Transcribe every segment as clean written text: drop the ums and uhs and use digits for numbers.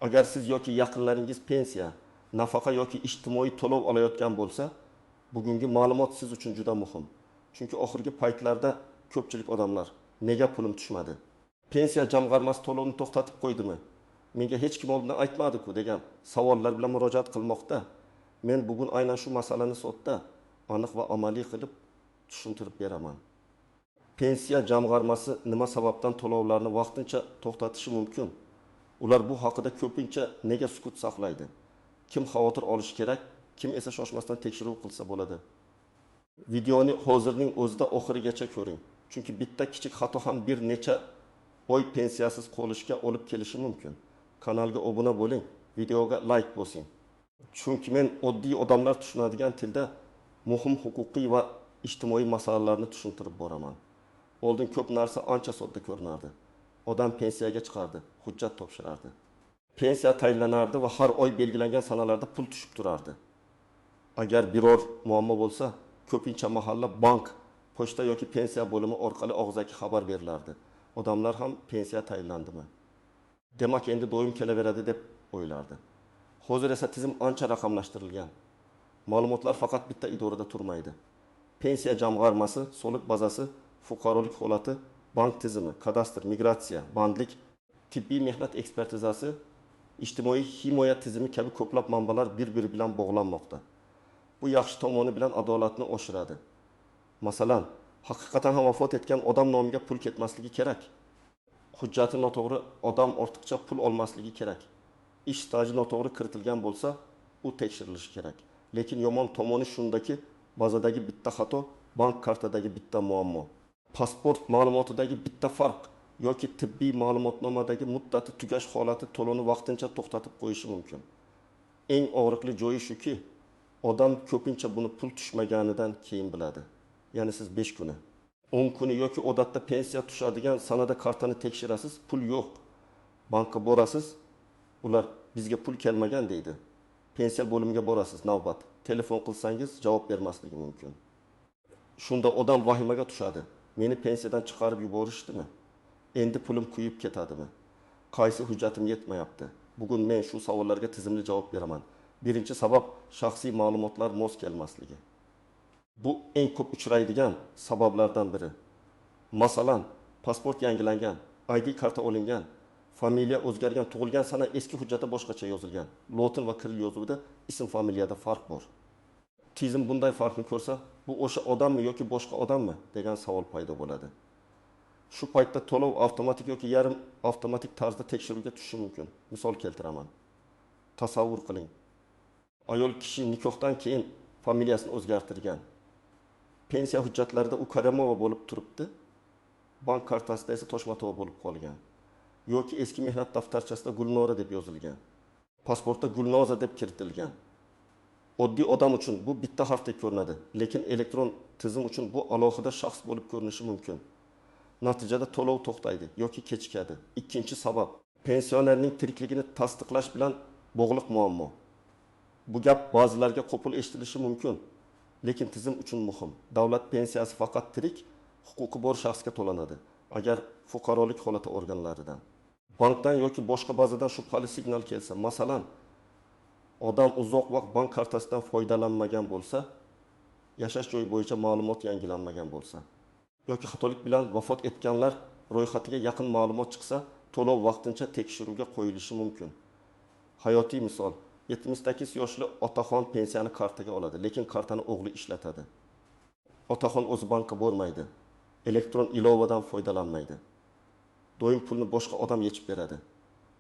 Agar siz yoki yaqinlaringiz pensiya, nafaqa yoki ijtimoiy to'lov olayotgan bo'lsa, bugungi ma'lumot siz uchun juda muhim. Chunki oxirgi paytlarda ko'pchilik odamlar nega pulim tushmadi? Pensiya jamg'armasi to'lovni to'xtatib qo'ydimi? Menga hech kim oldindan aytmadi-ku degan savollar bilan murojaat qilmoqda. Men bugun aynan shu masalani sotda aniq va amaliy qilib tushuntirib beraman. Pensiya jamg'armasi nima sababdan to'lovlarni vaqtincha to'xtatishi mumkin? Ular bu haqida ko'pincha nega sukut saqlaydi? Kim xavotir olishi kerak, kim esa shoshmasdan tekshiruv qilsa bo'ladi? Videoni hozirning o'zida oxirigacha ko'ring. Chunki bitta kichik xato ham bir necha oy pensiyasiz qolishga olib kelishi mumkin. Kanalga obuna bo'ling, videoga like bosing. Chunki men oddiy odamlar tushunadigan tilda muhim huquqiy va ijtimoiy masalalarni tushuntirib boraman. Oldin ko'p narsa ancha sodda ko'rinardi. Odam pensiyaga chiqardi, hujjat topshirardi. Pensiya tayinlanardi va har oy belgilangan sanalarda pul tushib turardi. Agar biror muammo bo'lsa, ko'pincha mahalla bank, pochta yoki pensiya bo'limi orqali og'zaki xabar berilardi. Odamlar ham pensiya tayinlandimi? Demak, endi doim kelaveradi deb o'ylardi. Hozir esa tizim ancha raqamlashtirilgan. Ma'lumotlar faqat bitta idorada turmaydi. Pensiya jamg'armasi, soliq bazasi, fuqarolik holati, bank tizimi, kadastr, migratsiya, bandlik, tibbiy mehnat ekspertizasi, ijtimoiy himoya tizimi kabi ko'plab manbalar bir-biri bilan bog'lanmoqda. Bu yaxshi tomoni bilan adolatni oshiradi. Masalan, haqiqatan ham vafot etgan odam nomiga pul ketmasligi kerak. Hujjati noto'g'ri odam ortiqcha pul olmasligi kerak. Ish staji noto'g'ri kiritilgan bo'lsa, u tekshirilishi kerak. Lekin yomon tomoni shundaki, bazadagi bitta xato, bank kartadagi bitta muammo, pasport ma'lumotidagi bitta farq yoki tibbiy ma'lumotnomadagi muddati tugash holati to'lovni vaqtincha to'xtatib qo'yishi mumkin. Eng og'riqli joyi shuki, odam ko'pincha buni pul tushmaganidan keyin biladi. Ya'ni siz 5 kuni, 10 kuni yoki odatda pensiya tushadigan sanada kartani tekshirasiz, pul yo'q. Bankka borasiz, ular bizga pul kelmagan deydi. Pensiya bo'limiga borasiz, navbat. Telefon qilsangiz javob bermasligi mumkin. Shunda odam vahimaga tushadi. Meni pensiyadan chiqarib yuborishdimi? Endi pulim kuyib ketadimi? Qaysi hujjatim yetmayapti? Bugun men shu savollarga tizimli javob beraman. Birinchi sabab shaxsiy ma'lumotlar mos kelmasligi. Bu eng ko'p uchraydigan sabablardan biri. Masalan, pasport yangilangan, ID karta olingan, familiya o'zgargan, tug'ilgan sana eski hujjatda boshqacha yozilgan. Lotin va kiril yozuvida ism familiyada farq bor. Tizim bunday farqni ko'rsa, bu o'sha odammi yoki boshqa odammi degan savol paydo bo'ladi. Shu paytda to'lov avtomatik yoki yarim avtomatik tarzda tekshiruvga tushishi mumkin. Misol keltiraman. Tasavvur qiling. Ayol kishi nikohdan keyin familiyasini o'zgartirgan. Pensiya hujjatlarida u Karimova bo'lib turibdi. Bank kartasida esa Toshmatova bo'lib qolgan. Yoki eski mehnat daftarchasida Gulnora deb yozilgan. Pasportda Gulnoza deb kiritilgan. Oddiy odam uchun bu bitta harfdek ko'rinadi, lekin elektron tizim uchun bu alohida shaxs bo'lib ko'rinishi mumkin. Natijada to'lov to'xtaydi yoki kechikadi. Ikkinchi sabab, pensionerning tirikligini tasdiqlash bilan bog'liq muammo. Bu gap ba'zilarga qo'pol eshitilishi mumkin, lekin tizim uchun muhim. Davlat pensiyasi faqat tirik, huquqi bor shaxsga to'lanadi, agar fuqarolik holati organlaridan, bankdan yoki boshqa bazadan shubhali signal kelsa, masalan, odam uzoq vaqt bank kartasidan foydalanmagan bo'lsa, yashash joyi bo'yicha ma'lumot yangilanmagan bo'lsa, yoki xatolik bilan vafot etganlar ro'yxatiga yaqin ma'lumot chiqsa, to'lov vaqtincha tekshiruvga qo'yilishi mumkin. Hayotiy misol, 78 yoshli otaxon pensiyani kartaga oladi, lekin kartani o'g'li ishlatadi. Otaxon o'zi bankka bormaydi, elektron ilovadan foydalanmaydi. Doim pulni boshqa odam yechib beradi.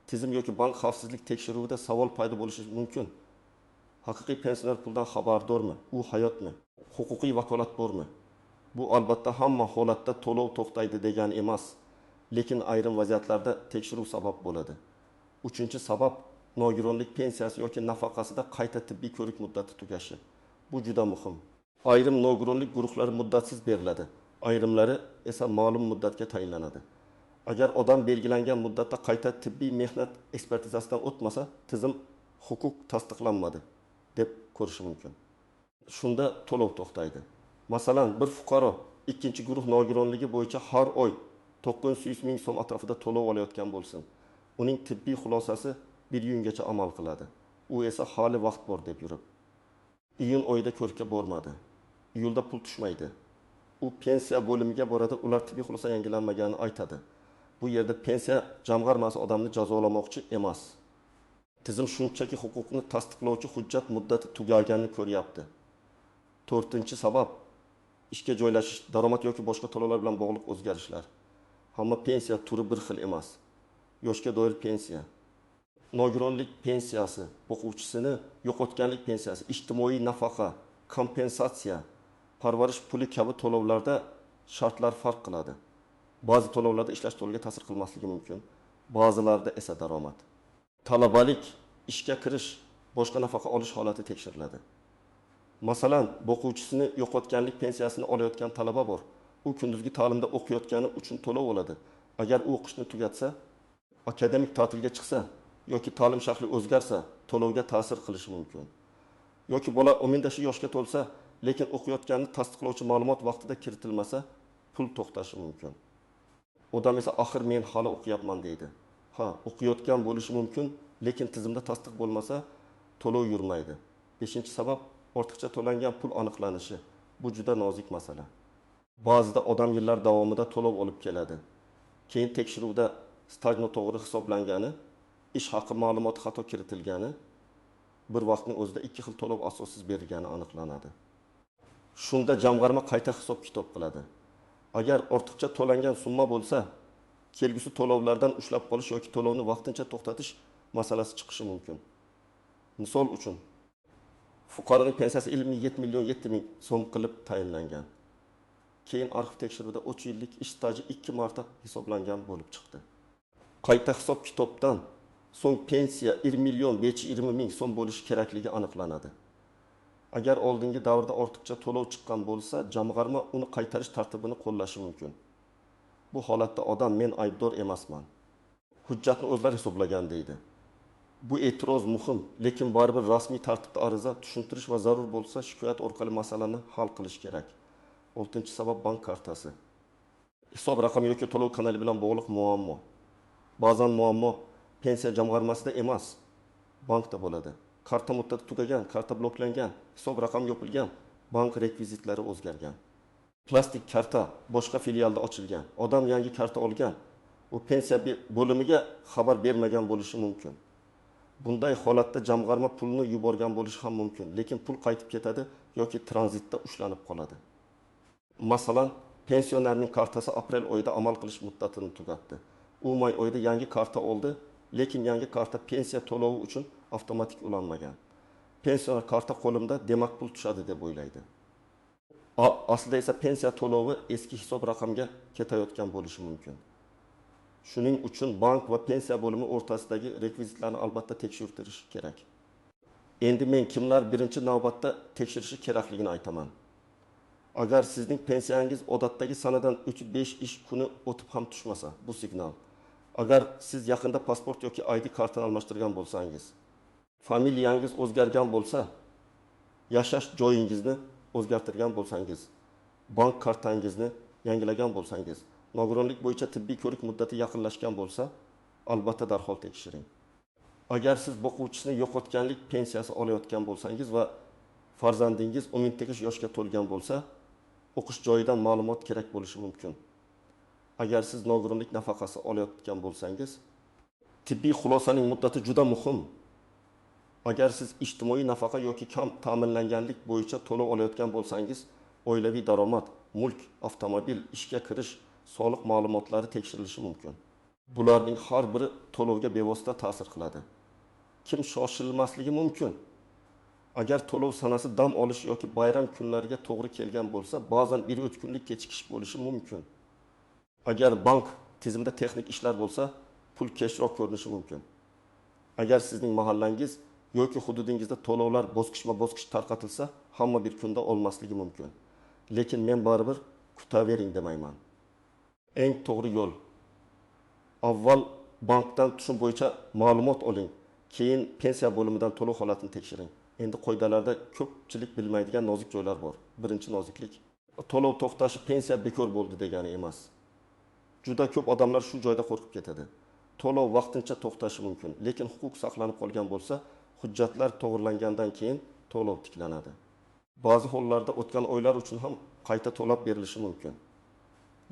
Tizim yoki bank xavfsizlik tekshiruvida savol paydo bo'lishi mumkin. Haqiqiy pensioner puldan xabardormi? U hayotmi? Huquqiy vakolat bormi? Bu albatta hamma holatda to'lov to'xtaydi degani emas, lekin ayrim vaziyatlarda tekshiruv sabab bo'ladi. Uchinchi sabab, nogironlik pensiyasi yoki nafaqasida qayta tibbiy ko'rik muddati tugashi. Bu juda muhim. Ayrim nogironlik guruhlari muddatsiz beriladi, ayrimlari esa ma'lum muddatga tayinlanadi. Agar odam belgilangan muddatda qayta tibbiy mehnat ekspertizasidan o'tmasa, tizim huquq tasdiqlanmadi deb ko'rishi mumkin. Shunda to'lov to'xtaydi. Masalan, bir fuqaro ikkinchi guruh nogironligi bo'yicha har oy 900 ming so'm atrofida to'lov olayotgan bo'lsin. Uning tibbiy xulosasi bir iyungacha amal qiladi. U esa hali vaqt bor deb yurib. Iyun oyida ko'rikka bormadi. Iyulda pul tushmaydi. U pensiya bo'limiga boradi, ular tibbiy xulosa yangilanmaganini aytadi. Bu yerda pensiya jamg'armasi odamni jazolamoqchi emas. Tizim shunchaki huquqni tasdiqlovchi hujjat muddati tugaganini ko'ryapti. 4-sabab ishga joylashish, daromad yoki boshqa to'lovlar bilan bog'liq o'zgarishlar. Hamma pensiya turi bir xil emas. Yoshga doir pensiya, nogironlik pensiyasi, o'quvchisini yo'qotganlik pensiyasi, ijtimoiy nafaqa, kompensatsiya, parvarish puli kabi to'lovlarda shartlar farq qiladi. Ba'zi to'lovlarda ishlash to'liga ta'sir qilmasligi mumkin, ba'zilarida esa daromad. Talabalik, ishga kirish, boshqa nafaqa olish holati tekshiriladi. Masalan, o'quvchisini yo'qotganlik pensiyasini olayotgan talaba bor. U kunduzgi ta'limda o'qiyotgani uchun to'lov oladi. Agar u o'qishni tugatsa, akademik ta'tilga chiqsa yoki ta'lim shakli o'zgarsa, to'lovga ta'sir qilishi mumkin. Yoki bola 10 yoshga to'lsa, lekin o'qiyotganini tasdiqlovchi ma'lumot vaqtida kiritilmasa, pul to'xtashi mumkin. Odam esa axir men hali o'qiyapman deydi. Ha, o'qiyotgan bo'lishi mumkin, lekin tizimda tasdiq bo'lmasa, to'lov yurmaydi. 5-sabab ortiqcha to'langan pul aniqlanishi. Bu juda nozik masala. Ba'zida odam yillar davomida to'lov olib keladi. Keyin tekshiruvda stajni to'g'ri hisoblangani, ish haqi ma'lumoti xato kiritilgani, bir vaqtning o'zida 2 xil to'lov asossiz berilgani aniqlanadi. Shunda jamg'arma qayta hisob-kitob qiladi. Agar ortiqcha to'langan summa bo'lsa, kelgusi to'lovlardan ushlab qolish yoki to'lovni vaqtincha to'xtatish masalasi chiqishi mumkin. Misol uchun, fuqaroning pensiyasi 7 million 7 ming so'm qilib tayinlangan. Keyin arxiv tekshiruvida 3 yillik ish staji 2 marta hisoblangan bo'lib chiqdi. Qayta hisob-kitobdan so'ng pensiya 1 million 520 ming so'm bo'lishi kerakligi aniqlanadi. Agar oldingi davrda ortiqcha to'lov chiqqan bo'lsa, jamg'arma uni qaytarish tartibini qo'llashi mumkin. Bu holatda odam men aybdor emasman, hujjatni o'zlari hisoblagan deydi. Bu e'tiroz muhim, lekin baribir rasmiy tartibda ariza tushuntirish va zarur bo'lsa shikoyat orqali masalani hal qilish kerak. 6-sabab bank kartasi. Hisob raqami yoki to'lov kanali bilan bog'liq muammo. Ba'zan muammo pensiya jamg'armasida emas, bankda bo'ladi. Karta muddati tugagan, karta bloklangan, hisob raqami yopilgan, bank rekvizitlari o'zgargan. Plastik karta boshqa filialda ochilgan. Odam yangi karta olgan. U pensiya bo'limiga xabar bermagan bo'lishi mumkin. Bunday holatda jamg'arma pulni yuborgan bo'lishi ham mumkin, lekin pul qaytib ketadi yoki tranzitda ushlanib qoladi. Masalan, pensionerning kartasi aprel oyida amal qilish muddatini tugatdi. U may oyida yangi karta oldi, lekin yangi karta pensiya to'lovi uchun avtomatik ulanmagan. Pensioner karta qo'limda, demak pul tushadi deb o'ylaydi. Aslida esa pensiya to'lovi eski hisob raqamga ketayotgan bo'lishi mumkin. Shuning uchun bank va pensiya bo'limi o'rtasidagi rekvizitlarni albatta tekshirtirish kerak. Endi men kimlar birinchi navbatda tekshirishi kerakligini aytaman. Agar sizning pensiyangiz odatdagi sanadan 3-5 ish kuni o'tib ham tushmasa, bu signal. Agar siz yaqinda pasport yoki ID kartani almashtirgan bo'lsangiz, familiyangiz o'zgargan bo'lsa, yashash joyingizni o'zgartirgan bo'lsangiz, bank kartangizni yangilagan bo'lsangiz, nogironlik bo'yicha tibbiy ko'rik muddati yaqinlashgan bo'lsa, albatta darhol tekshiring. Agar siz o'quvchisini yo'qotganlik pensiyasi olayotgan bo'lsangiz va farzandingiz 18 yoshga to'lgan bo'lsa, o'qish joyidan ma'lumot kerak bo'lishi mumkin. Agar siz nogironlik nafaqasi olayotgan bo'lsangiz, tibbiy xulosaning muddati juda muhim. Agar siz ijtimoiy nafaqa yoki kam ta'minlanganlik bo'yicha to'lov olayotgan bo'lsangiz, oilaviy daromad, mulk, avtomobil, ishga kirish, soliq ma'lumotlari tekshirilishi mumkin. Bularning har biri to'lovga bevosita ta'sir qiladi. Kim shoshilmasligi mumkin? Agar to'lov sanasi dam olish yoki bayram kunlariga to'g'ri kelgan bo'lsa, ba'zan 1-3 kunlik kechikish bo'lishi mumkin. Agar bank tizimda texnik ishlar bo'lsa, pul kechroq ko'rinishi mumkin. Agar sizning mahallangiz yoki hududingizda to'lovlar bosqichma-bosqich tarqatilsa, hamma bir kunda olmasligi mumkin. Lekin men baribir kutavering demayman. Eng to'g'ri yo'l. Avval bankdan tushum bo'yicha ma'lumot oling, keyin pensiya bo'limidan to'lov holatini tekshiring. Endi qoidalarda ko'pchilik bilmaydigan nozik joylar bor. Birinchi noziklik, to'lov to'xtashi pensiya bekor bo'ldi degani emas. Juda ko'p odamlar shu joyda qo'rqib ketadi. to'lov vaqtincha to'xtashi mumkin, lekin huquq saqlanib qolgan bo'lsa, hujjatlar to'g'rilangandan keyin to'lov tiklanadi. Ba'zi hollarda o'tgan oylar uchun ham qayta to'lab berilishi mumkin.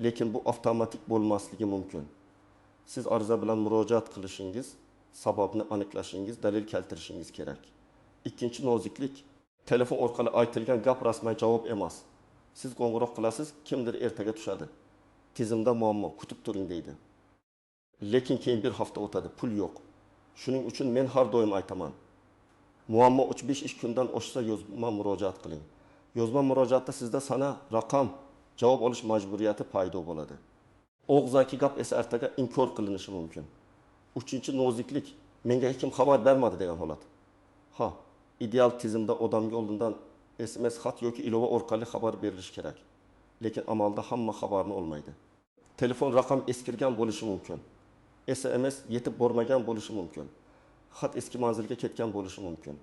Lekin bu avtomatik bo'lmasligi mumkin. Siz ariza bilan murojaat qilishingiz, sababni aniqlashingiz, dalil keltirishingiz kerak. Ikkinchi noziklik, telefon orqali aytilgan gap rasmiy javob emas. Siz qo'ng'iroq qilasiz, kimdir ertaga tushadi. Tizimda muammo, kutib turing deydi. Lekin keyin bir hafta o'tadi, pul yo'q. Shuning uchun men har doim aytaman. Muammo 3-5 ish kundan oshsa yozma murojaat qiling. Yozma murojaatda sizda sana, raqam, javob olish majburiyati paydo bo'ladi. Og'zaki gap esa ertaga inkor qilinishi mumkin. Uchinchi noziklik, menga hech kim xabar bermadi degan holat. Ideal tizimda odamga oldindan SMS xat yoki ilova orqali xabar berilishi kerak. Lekin amalda hamma xabarni olmaydi. Telefon raqam eskirgan bo'lishi mumkin. SMS yetib bormagan bo'lishi mumkin. Xat eski manzilga ketgan bo'lishi mumkin.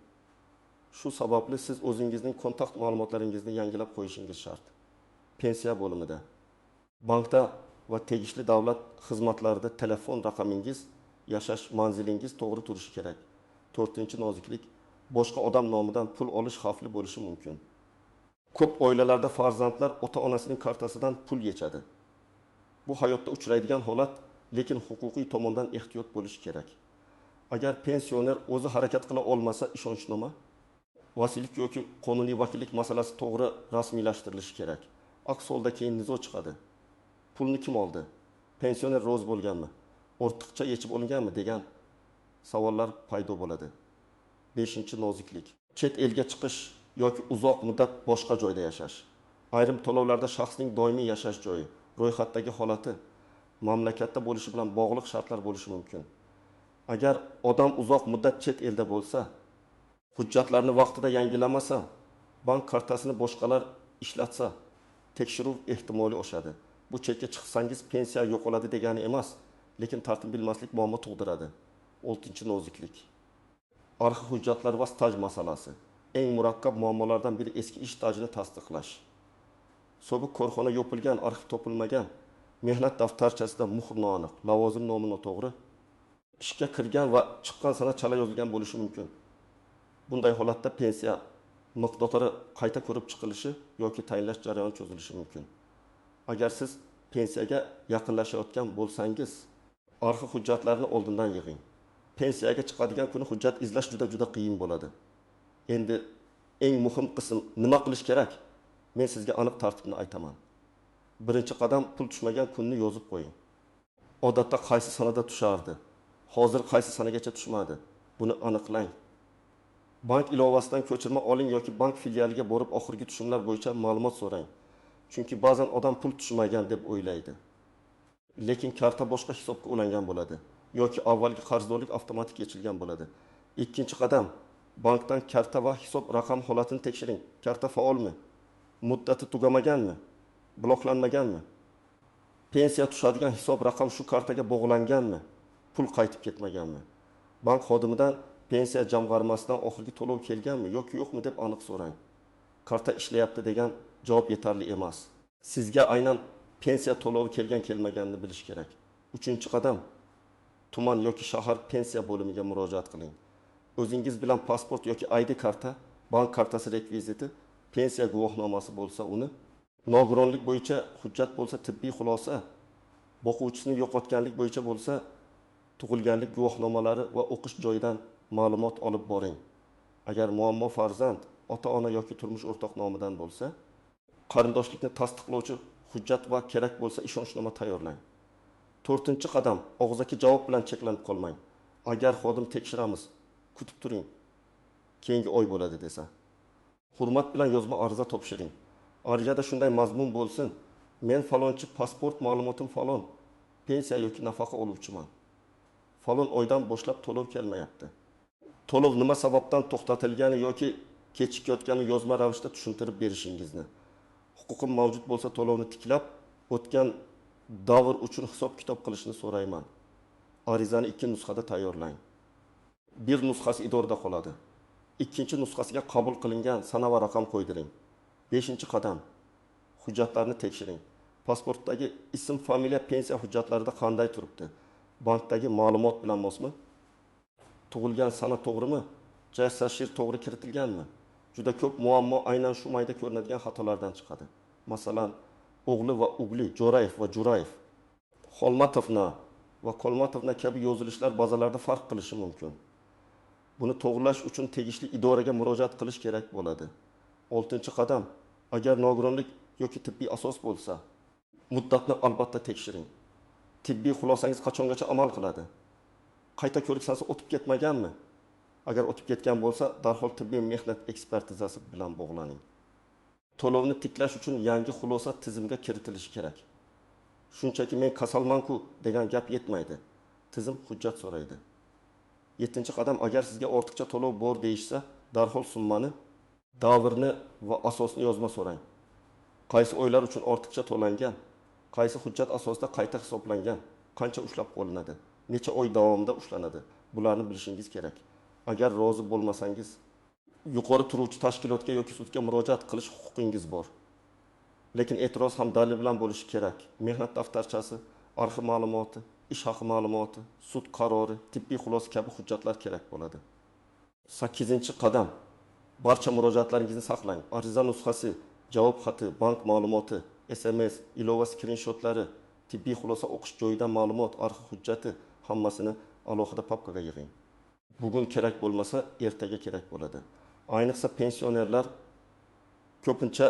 Shu sababli siz o'zingizning kontakt ma'lumotlaringizni yangilab qo'yishingiz shart. Pensiya bo'limida, bankda va tegishli davlat xizmatlarida telefon raqamingiz, yashash manzilingiz to'g'ri turishi kerak. 4-noziklik, boshqa odam nomidan pul olish xavfli bo'lishi mumkin. Ko'p oilalarda farzandlar ota-onasining kartasidan pul yechadi. Bu hayotda uchraydigan holat, lekin huquqiy tomondan ehtiyot bo'lish kerak. Agar pensioner o'zi harakat qila olmasa, ishonchnoma, vasiylik yoki qonuniy vakillik masalasi to'g'ri rasmiylashtirilishi kerak. Aks holda keyin nizo chiqadi. Pulni kim oldi? Pensioner rozi bo'lganmi? Ortiqcha yechib olinganmi degan savollar paydo bo'ladi. 5-noziklik. Chet elga chiqish yoki uzoq muddat boshqa joyda yashash. Ayrim to'lovlarda shaxsning doimiy yashash joyi, ro'yxatdagi holati, mamlakatda bo'lishi bilan bog'liq shartlar bo'lishi mumkin. Agar odam uzoq muddat chet elda bo'lsa, hujjatlarni vaqtida yangilamasa, bank kartasini boshqalar ishlatsa, tekshiruv ehtimoli oshadi. Bu chetga chiqsangiz pensiya yo'qoladi degani emas, lekin tartib bilmaslik muammo tug'diradi. 6-noziklik. Arxiv hujjatlar va staj masalasi. Eng murakkab muammolardan biri eski ish stajini tasdiqlash. Sobiq korxona yopilgan, arxiv topilmagan, mehnat daftarchasida muhr noaniq, lavozim nomi noto'g'ri, ishga kirgan va chiqqan sana chala yozilgan bo'lishi mumkin. Bunday holatda pensiya miqdori qayta ko'rib chiqilishi yoki tayinlash jarayoni cho'zilishi mumkin. Agar siz pensiyaga yaqinlashayotgan bo'lsangiz, arxiv hujjatlarni oldindan yig'ing. Pensiyaga chiqadigan kuni hujjat izlash juda qiyin bo'ladi. Endi eng muhim qism nima qilish kerak? Men sizga aniq tartibni aytaman. Birinchi qadam, pul tushmagan kunni yozib qo'ying. Odatda qaysi sanada tushardi? Hozir qaysi sanagacha tushmadi? Buni aniqlang. Bank ilovasidan ko'chirma oling yoki bank filialiga borib oxirgi tushumlar bo'yicha ma'lumot so'rang. Chunki ba'zan odam pul tushmagan deb o'ylaydi. Lekin karta boshqa hisobga ulangan bo'ladi yoki avvalgi qarzdorlik avtomatik yechilgan bo'ladi. Ikkinchi qadam, bankdan karta va hisob raqam holatini tekshiring. Karta faolmi? Muddati tugamaganmi? Bloklanmaganmi? Pensiya tushadigan hisob raqam shu kartaga bog'langanmi? Pul qaytib ketmaganmi? Bank xodimidan pensiya jamg'armasidan oxirgi to'lov kelganmi yoki yo'qmi deb aniq so'rang. Karta ishlayapti degan javob yetarli emas. Sizga aynan pensiya to'lovi kelmaganini bilish kerak. 3-qadam, tuman yoki shahar pensiya bo'limiga murojaat qiling. O'zingiz bilan pasport yoki ID karta, bank kartasi rekviziti, pensiya guvohnomasi bo'lsa uni, nogironlik bo'yicha hujjat bo'lsa tibbiy xulosa, boquvchisini yo'qotganlik bo'yicha bo'lsa tug'ilganlik guvohnomalari va o'qish joyidan ma'lumot olib boring. Agar muammo farzand, ota-ona yoki turmush o'rtoq nomidan bo'lsa, qarindoshlikni tasdiqlovchi hujjat va kerak bo'lsa ishonchnoma tayyorlang. 4-qadam, og'zaki javob bilan cheklanib qolmang. Agar xodim tekshiramiz, kutib turing, keyingi oy bo'ladi desa. Hurmat bilan yozma ariza topshiring. Arizada shunday mazmun bo'lsin: men falonchi, pasport ma'lumotim falon, pensiya yoki nafaqa oluvchiman. Falon oydan boshlab to'lov kelmayapti. To'lov nima sababdan to'xtatilgani yoki kechikayotgani yozma ravishda tushuntirib berishingizni. Huquqim mavjud bo'lsa to'lovni tiklab, o'tgan davr uchun hisob-kitob qilishni so'rayman. Arizani 2 nusxada tayyorlang. Bir nusxasi idorada qoladi. Ikkinchi nusxasiga qabul qilingan sana va raqam qo'ydiring. 5-qadam, hujjatlarni tekshiring. Pasportdagi ism, familiya, pensiya hujjatlarida qanday turibdi? bankdagi ma'lumot bilan emasmi? Tug'ilgan sana to'g'rimi? Jasashir to'g'ri kiritilganmi? Juda ko'p muammo aynan shu mayda ko'rinadigan xatolardan chiqadi. Masalan, o'g'li va o'g'li, Jo'rayev va Jo'rayev, Xolmatovna va Kolmatovna kabi yozilishlar bazalarida farq qilishi mumkin. Buni to'g'rilash uchun tegishli idoraga murojaat qilish kerak bo'ladi. 6-qadam, agar nogironlik yoki tibbiy asos bo'lsa, muddatni albatta tekshiring. Tibbiy xulosangiz qachongacha amal qiladi? Qayta ko'rik sanasi o'tib ketmaganmi? Agar o'tib ketgan bo'lsa, darhol tibbiy mehnat ekspertizasi bilan bog'laning. To'lovni tiklash uchun yangi xulosa tizimga kiritilishi kerak. Shunchaki men kasalman-ku degan gap yetmaydi. Tizim hujjat so'raydi. 7-qadam, agar sizga ortiqcha to'lov bor deyishsa, darhol summani, davrni va asosni yozma so'rang. Qaysi oylar uchun ortiqcha to'langan, qaysi hujjat asosida qayta hisoblangan, qancha ushlab qo'linadi, necha oy davomida ushlanadi, bularni bilishingiz kerak. Agar rozi bo'lmasangiz, yuqori turuvchi tashkilotga yoki sudga murojaat qilish huquqingiz bor. Lekin e'tiroz ham dalil bilan bo'lishi kerak. Mehnat daftarchasi, arxiv ma'lumoti, ish haqi ma'lumoti, sud qarori, tibbiy xulosa kabi hujjatlar kerak bo'ladi. 8-qadam, barcha murojaatlaringizni saqlang. Ariza nusxasi, javob xati, bank ma'lumoti, SMS, ilova skrinshotlari, tibbiy xulosa o'qish joyidan ma'lumot, arxiv hujjati hammasini alohida papkaga yig'ing. Bugun kerak bo'lmasa, ertaga kerak bo'ladi. Ayniqsa pensionerlar ko'pincha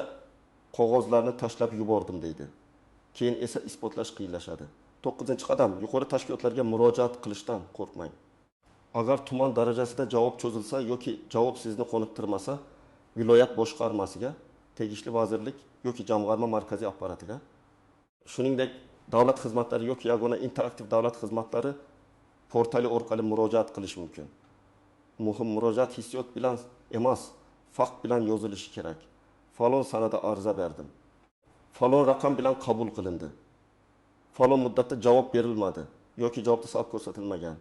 qog'ozlarni tashlab yubordim deydi. Keyin esa isbotlash qiyinlashadi. 9-qadam, yuqori tashkilotlarga murojaat qilishdan qo'rqmang. Agar tuman darajasida javob cho'zilsa yoki javob sizni qoniqtirmasa, viloyat boshqarmasiga, tegishli vazirlik yoki jamg'arma markaziy apparatiga, shuningdek davlat xizmatlari yoki yagona interaktiv davlat xizmatlari portali orqali murojaat qilish mumkin. Muhim, murojaat hissiyot bilan emas, fakt bilan yozilishi kerak. Falon sanada ariza berdim. Falon raqam bilan qabul qilindi. Falon muddatda javob berilmadi yoki javobda sabab ko'rsatilmagan.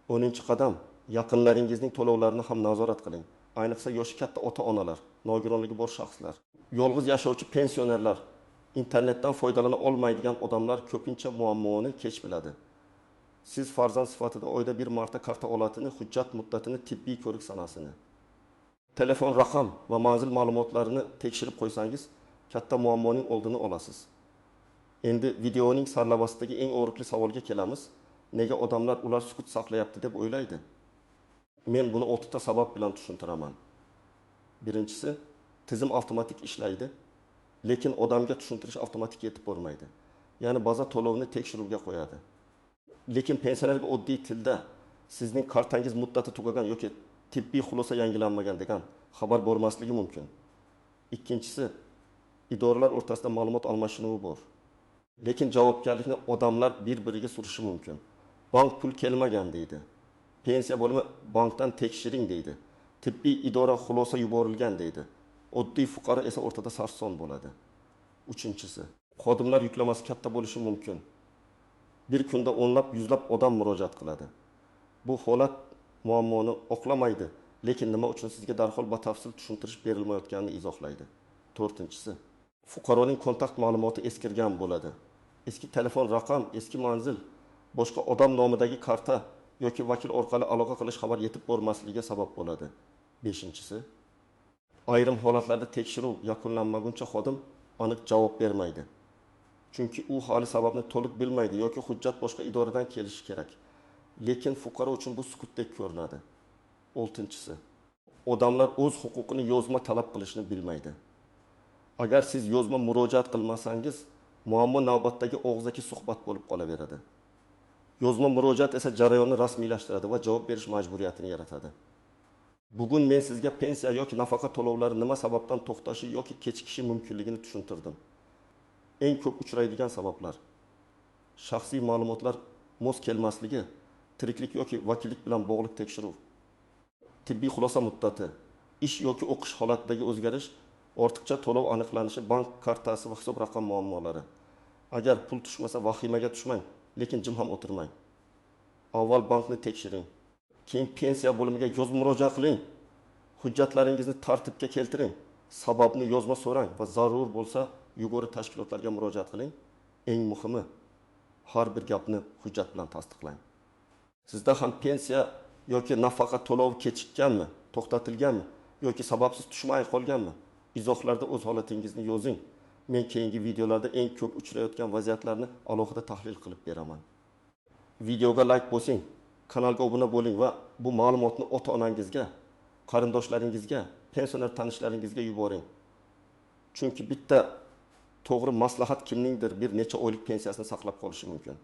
10-qadam, yaqinlaringizning to'lovlarini ham nazorat qiling. Ayniqsa yoshi katta ota-onalar, nogironligi bor shaxslar, yolg'iz yashovchi pensionerlar, internetdan foydalana olmaydigan odamlar ko'pincha muammoni kech biladi. Siz farzand sifatida oyda bir marta karta olatini, hujjat muddatini, tibbiy ko'rik sanasini, telefon raqam va manzil ma'lumotlarini tekshirib qo'ysangiz, katta muammoning oldini olasiz. Endi videoning sarlavasidagi eng og'riqli savolga kelamiz. Nega odamlar ular sukut saqlayapti deb o'ylaydi? Men buni 6 ta sabab bilan tushuntiraman. Birinchisi, tizim avtomatik ishlaydi, lekin odamga tushuntirish avtomatik yetib bormaydi. Ya'ni baza to'lovni tekshiruvga qo'yadi. Lekin pensionerga oddiy tilda sizning kartangiz muddati tugagan yoki tibbiy xulosa yangilanmagan degan xabar bormasligi mumkin. Ikkinchisi, idoralar o'rtasida ma'lumot almashinuvi bor. Lekin javobgarlikni odamlar bir-biriga surishi mumkin. Bank pul kelmagan deydi. Pensiya bo'limi bankdan tekshiring deydi. Tibbiy idora xulosa yuborilgan deydi. Oddiy fuqaro esa o'rtada sarson bo'ladi. Uchinchisi, xodimlar yuklamasi katta bo'lishi mumkin. Bir kunda o'nlab, yuzlab odam murojaat qiladi. Bu holat muammoni oqlamaydi, lekin nima uchun sizga darhol batafsil tushuntirish berilmayotganini izohlaydi. To'rtinchisi, fuqaroning kontakt ma'lumoti eskirgan bo'ladi. Eski telefon raqam, eski manzil, boshqa odam nomidagi karta yoki vakil orqali aloqa qilish xabar yetib bormasligiga sabab bo'ladi. Beshinchisi, ayrim holatlarda tekshiruv yakunlanmaguncha xodim aniq javob bermaydi. Chunki u hali sababni to'liq bilmaydi yoki hujjat boshqa idoradan kelishi kerak. Lekin fuqaro uchun bu sukutdek ko'rinadi. 6-si, odamlar o'z huquqini yozma talab qilishni bilmaydi. Agar siz yozma murojaat qilmasangiz, muammo navbatdagi og'zaki suhbat bo'lib qolaveradi. Yozma murojaat esa jarayonni rasmiylashtiradi va javob berish majburiyatini yaratadi. Bugun men sizga pensiya yoki nafaqa to'lovlari nima sababdan to'xtashi yoki kechikishi mumkinligini tushuntirdim. Eng ko'p uchraydigan sabablar: shaxsiy ma'lumotlar mos kelmasligi, tiriklik yoki vakillik bilan bog'liq tekshiruv, tibbiy xulosa muddati, ish yoki o'qish holatidagi o'zgarish, ortiqcha to'lov aniqlanishi, bank kartasi va hisob raqam muammolari. Agar pul tushmasa vahimaga tushmang, lekin jim ham o'tirmang. Avval bankni tekshiring, keyin pensiya bo'limiga yozma murojaat qiling, hujjatlaringizni tartibga keltiring, sababni yozma so'rang va zarur bo'lsa yuqori tashkilotlarga murojaat qiling. Eng muhimi, har bir gapni hujjat bilan tasdiqlang. Sizda ham pensiya yoki nafaqa to'lovi kechikkanmi, to'xtatilganmi yoki sababsiz tushmay qolganmi? Izohlarda o'z holatingizni yozing. Men keyingi videolarda eng ko'p uchrayotgan vaziyatlarni alohida tahlil qilib beraman. Videoga like bosing, kanalga obuna bo'ling va bu ma'lumotni ota-onangizga, qarindoshlaringizga, pensioner tanishlaringizga yuboring. Chunki bitta to'g'ri maslahat kimningdir bir necha oylik pensiyasini saqlab qolishi mumkin.